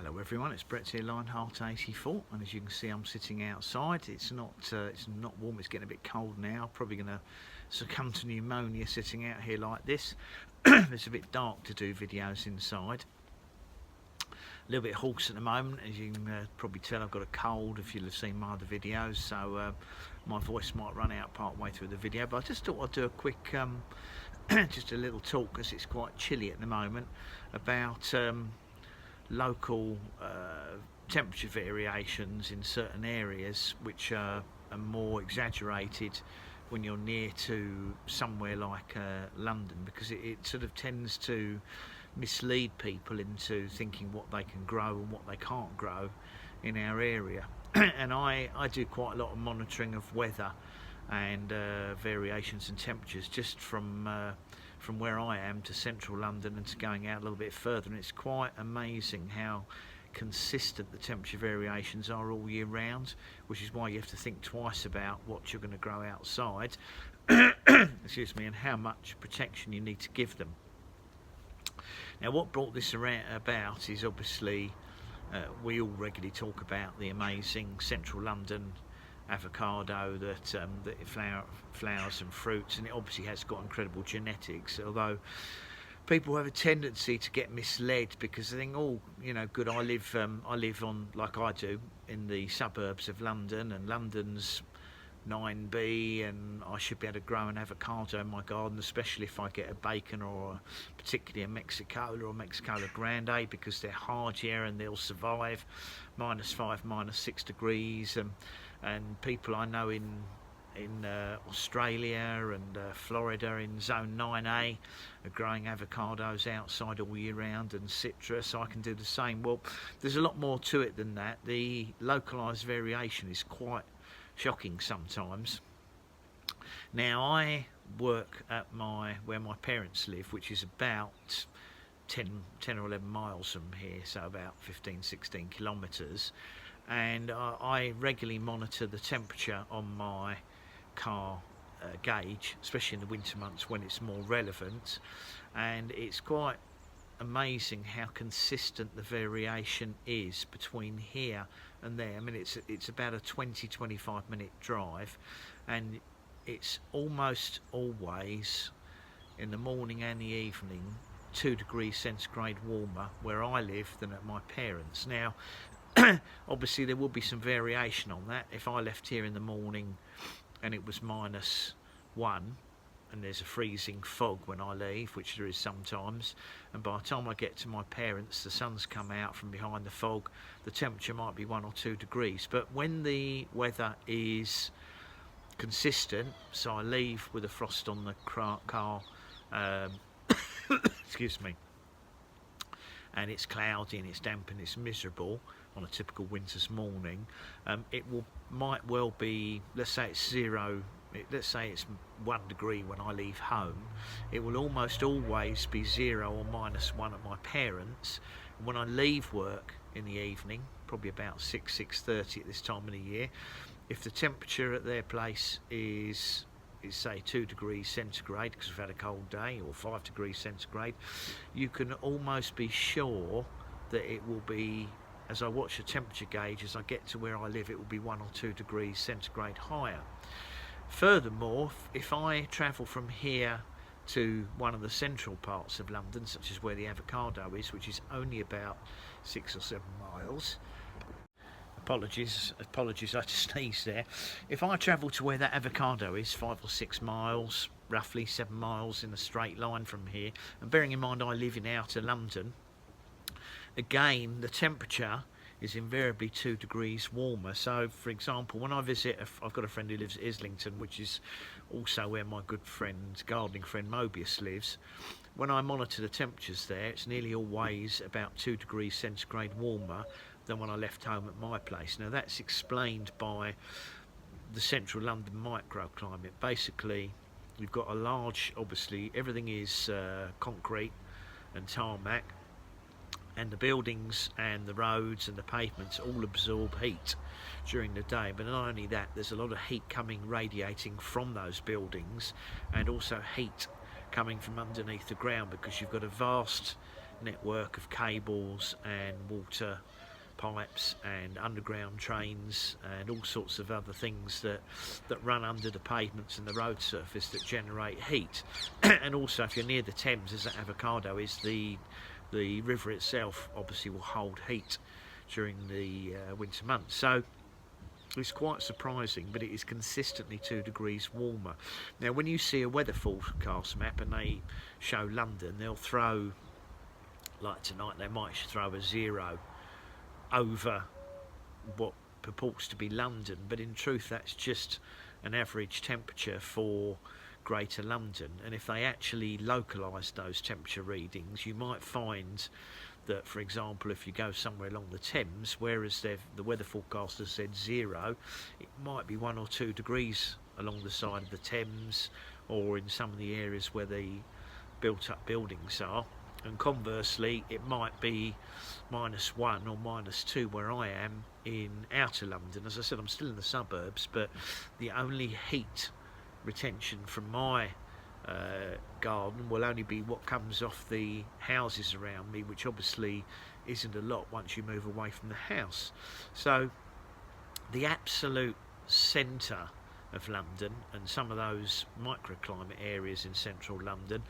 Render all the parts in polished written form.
Hello everyone, it's Brett here, Lionheart 84, and as you can see I'm sitting outside. It's not warm, it's getting a bit cold now. Probably going to succumb to pneumonia sitting out here like this. It's a bit dark to do videos inside. A little bit hoarse at the moment, as you can probably tell. I've got a cold if you'll have seen my other videos, so my voice might run out part way through the video, but I just thought I'd do a quick just a little talk, because it's quite chilly at the moment, about local temperature variations in certain areas which are more exaggerated when you're near to somewhere like London, because it sort of tends to mislead people into thinking what they can grow and what they can't grow in our area. And I do quite a lot of monitoring of weather and variations in temperatures just from where I am to central London and to going out a little bit further, and it's quite amazing how consistent the temperature variations are all year round, which is why you have to think twice about what you're going to grow outside excuse me, and how much protection you need to give them. Now, what brought this about is obviously we all regularly talk about the amazing central London avocado that flowers and fruits, and it obviously has got incredible genetics, although people have a tendency to get misled because they think, oh, you know, good, I live on, like I do, in the suburbs of London, and London's 9B, and I should be able to grow an avocado in my garden, especially if I get a bacon or particularly a Mexicola or Mexicola Grande, because they're hardier and they'll survive -5, -6 degrees. And people I know in Australia and Florida in zone 9A are growing avocados outside all year round, and citrus. I can do the same. Well, there's a lot more to it than that. The localised variation is quite shocking sometimes. Now, I work at where my parents live, which is about 10 or 11 miles from here, so about 15-16 kilometres, and I regularly monitor the temperature on my car gauge, especially in the winter months when it's more relevant, and it's quite amazing how consistent the variation is between here and there. I mean, it's about a 20-25 minute drive, and it's almost always in the morning and the evening 2 degrees centigrade warmer where I live than at my parents'. Now, obviously there will be some variation on that. If I left here in the morning and it was -1, and there's a freezing fog when I leave, which there is sometimes, and by the time I get to my parents the sun's come out from behind the fog, the temperature might be 1 or 2 degrees. But when the weather is consistent, so I leave with a frost on the car, excuse me, and it's cloudy and it's damp and it's miserable on a typical winter's morning, it might well be, let's say it's 1 degree when I leave home, it will almost always be 0 or -1 at my parents'. And when I leave work in the evening, probably about 6:30 at this time of the year, if the temperature at their place is say 2 degrees centigrade, because we've had a cold day, or 5 degrees centigrade, you can almost be sure that it will be, as I watch the temperature gauge, as I get to where I live, it will be 1 or 2 degrees centigrade higher. Furthermore, if I travel from here to one of the central parts of London, such as where the avocado is, which is only about 6 or 7 miles, apologies, I just sneezed there. If I travel to where that avocado is, 5 or 6 miles, roughly 7 miles in a straight line from here, and bearing in mind I live in outer London, again the temperature is invariably 2 degrees warmer. So, for example, when I visit, I've got a friend who lives at Islington, which is also where my good friend, gardening friend Mobius lives. When I monitor the temperatures there, it's nearly always about 2 degrees centigrade warmer than when I left home at my place. Now, that's explained by the central London microclimate. Basically, you've got a large, obviously, everything is concrete and tarmac, and the buildings and the roads and the pavements all absorb heat during the day. But not only that, there's a lot of heat radiating from those buildings, and also heat coming from underneath the ground, because you've got a vast network of cables and water pipes and underground trains and all sorts of other things that run under the pavements and the road surface that generate heat. And also, if you're near the Thames, as that avocado is, the river itself obviously will hold heat during the winter months. So it's quite surprising, but it is consistently 2 degrees warmer. Now, when you see a weather forecast map and they show London, they'll throw, like tonight, they might throw a 0 over what purports to be London, but in truth that's just an average temperature for Greater London. And if they actually localised those temperature readings, you might find that, for example, if you go somewhere along the Thames, whereas the weather forecaster said 0, it might be 1 or 2 degrees along the side of the Thames, or in some of the areas where the built up buildings are. And conversely, it might be -1 or -2 where I am in outer London. As I said, I'm still in the suburbs, but the only heat retention from my garden will only be what comes off the houses around me, which obviously isn't a lot once you move away from the house. So the absolute centre of London and some of those microclimate areas in central London,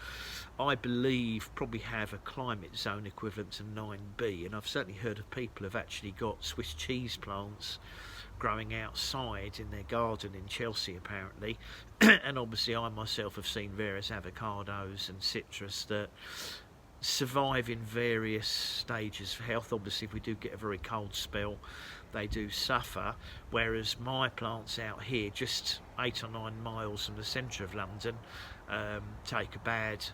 I believe probably have a climate zone equivalent to 9B, and I've certainly heard of people who've actually got Swiss cheese plants growing outside in their garden in Chelsea apparently. And obviously I myself have seen various avocados and citrus that survive in various stages of health. Obviously if we do get a very cold spell, they do suffer, whereas my plants out here, just 8 or 9 miles from the centre of London, take a bad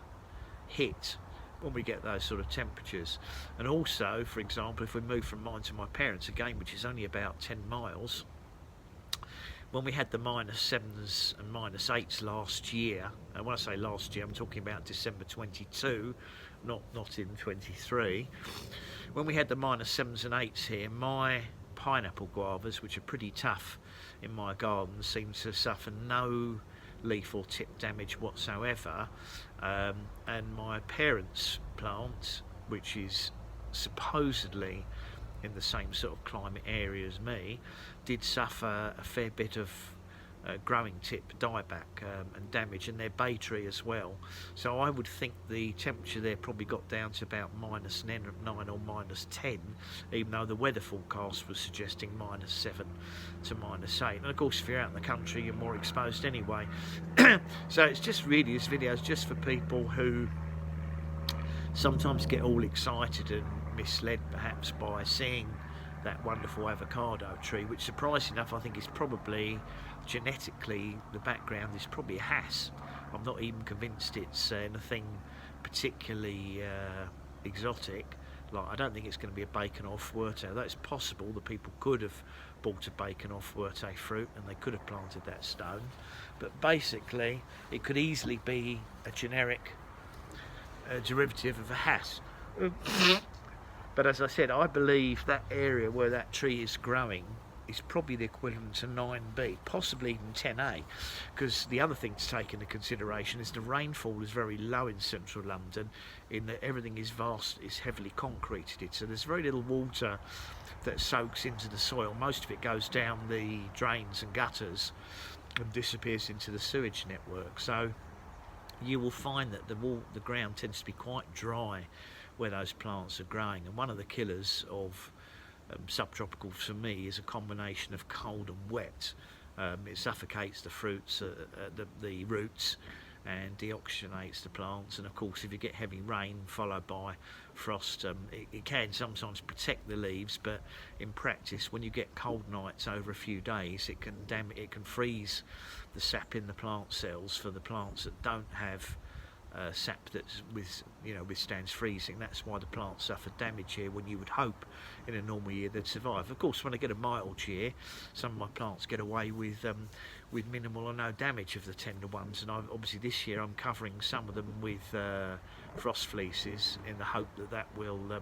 hit when we get those sort of temperatures. And also, for example, if we move from mine to my parents, again, which is only about 10 miles, when we had the -7s and -8s last year, and when I say last year, I'm talking about December 22, not in 23. When we had the -7s and 8s here, my pineapple guavas, which are pretty tough in my garden, seem to suffer no leaf or tip damage whatsoever, and my parents' plant, which is supposedly in the same sort of climate area as me, did suffer a fair bit of growing tip dieback and damage, and their bay tree as well. So I would think the temperature there probably got down to about -9 or -10, even though the weather forecast was suggesting -7 to -8. And of course if you're out in the country you're more exposed anyway. So it's just really, this video is just for people who sometimes get all excited and misled perhaps by seeing that wonderful avocado tree, which surprisingly enough I think is probably genetically, the background is probably a Hass. I'm not even convinced it's anything particularly exotic. Like, I don't think it's going to be a bacon or fuerte. That's possible that people could have bought a bacon or fuerte fruit and they could have planted that stone, but basically it could easily be a generic derivative of a Hass. But as I said, I believe that area where that tree is growing is probably the equivalent to 9B, possibly even 10A, because the other thing to take into consideration is the rainfall is very low in central London, in that everything is vast, is heavily concreted, so there's very little water that soaks into the soil. Most of it goes down the drains and gutters and disappears into the sewage network. So you will find that the ground tends to be quite dry where those plants are growing, and one of the killers of subtropical for me is a combination of cold and wet. It suffocates the fruits, the roots, and deoxygenates the plants. And of course, if you get heavy rain followed by frost, it can sometimes protect the leaves, but in practice, when you get cold nights over a few days, it can freeze the sap in the plant cells for the plants that don't have sap that withstands freezing. That's why the plants suffer damage here, when you would hope in a normal year they'd survive. Of course, when I get a mild year, some of my plants get away with minimal or no damage of the tender ones, and obviously this year I'm covering some of them with frost fleeces in the hope that that will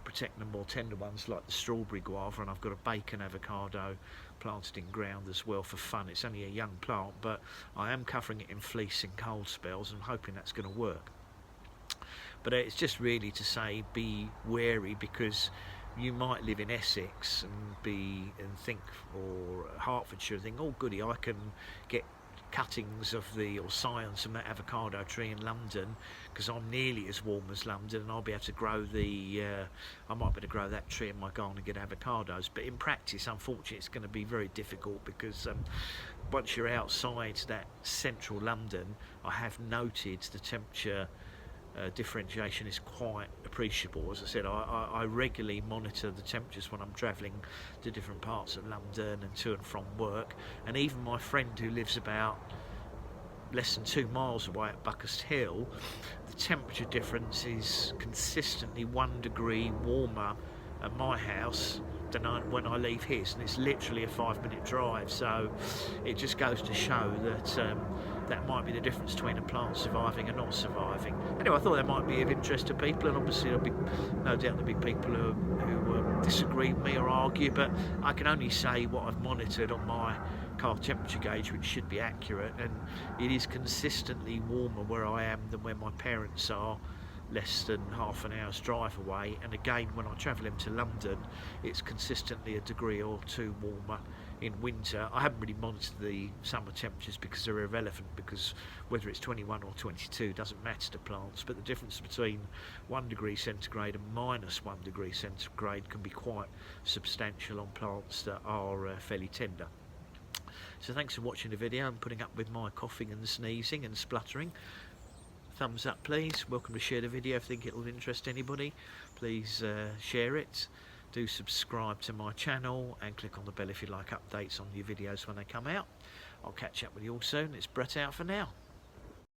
protect the more tender ones like the strawberry guava, and I've got a bacon avocado planted in ground as well for fun. It's only a young plant, but I am covering it in fleece in cold spells and I'm hoping that's going to work. But it's just really to say be wary, because you might live in Essex and think, or Hertfordshire, and think, oh goody, I can get cuttings of or science from that avocado tree in London because I'm nearly as warm as London, and I'll be able to grow I might be able to grow that tree in my garden and get avocados. But in practice, unfortunately, it's going to be very difficult, because once you're outside that central London, I have noted the temperature differentiation is quite appreciable. As I said, I regularly monitor the temperatures when I'm travelling to different parts of London and to and from work, and even my friend who lives about less than 2 miles away at Buckhurst Hill, the temperature difference is consistently 1 degree warmer at my house than when I leave his, and it's literally a 5-minute drive. So it just goes to show that that might be the difference between a plant surviving and not surviving. Anyway, I thought that might be of interest to people, and obviously there'll be no doubt there'll be people who disagree with me or argue, but I can only say what I've monitored on my car temperature gauge, which should be accurate, and it is consistently warmer where I am than where my parents are, less than half an hour's drive away. And again, when I travel into London, it's consistently 1 degree or 2 warmer in winter. I haven't really monitored the summer temperatures because they're irrelevant, because whether it's 21 or 22 doesn't matter to plants, but the difference between 1 degree centigrade and -1 degree centigrade can be quite substantial on plants that are fairly tender. So thanks for watching the video and putting up with my coughing and sneezing and spluttering. Thumbs up please. Welcome to share the video if you think it will interest anybody. Please share it. Do subscribe to my channel and click on the bell if you like updates on new videos when they come out. I'll catch up with you all soon. It's Brett out for now.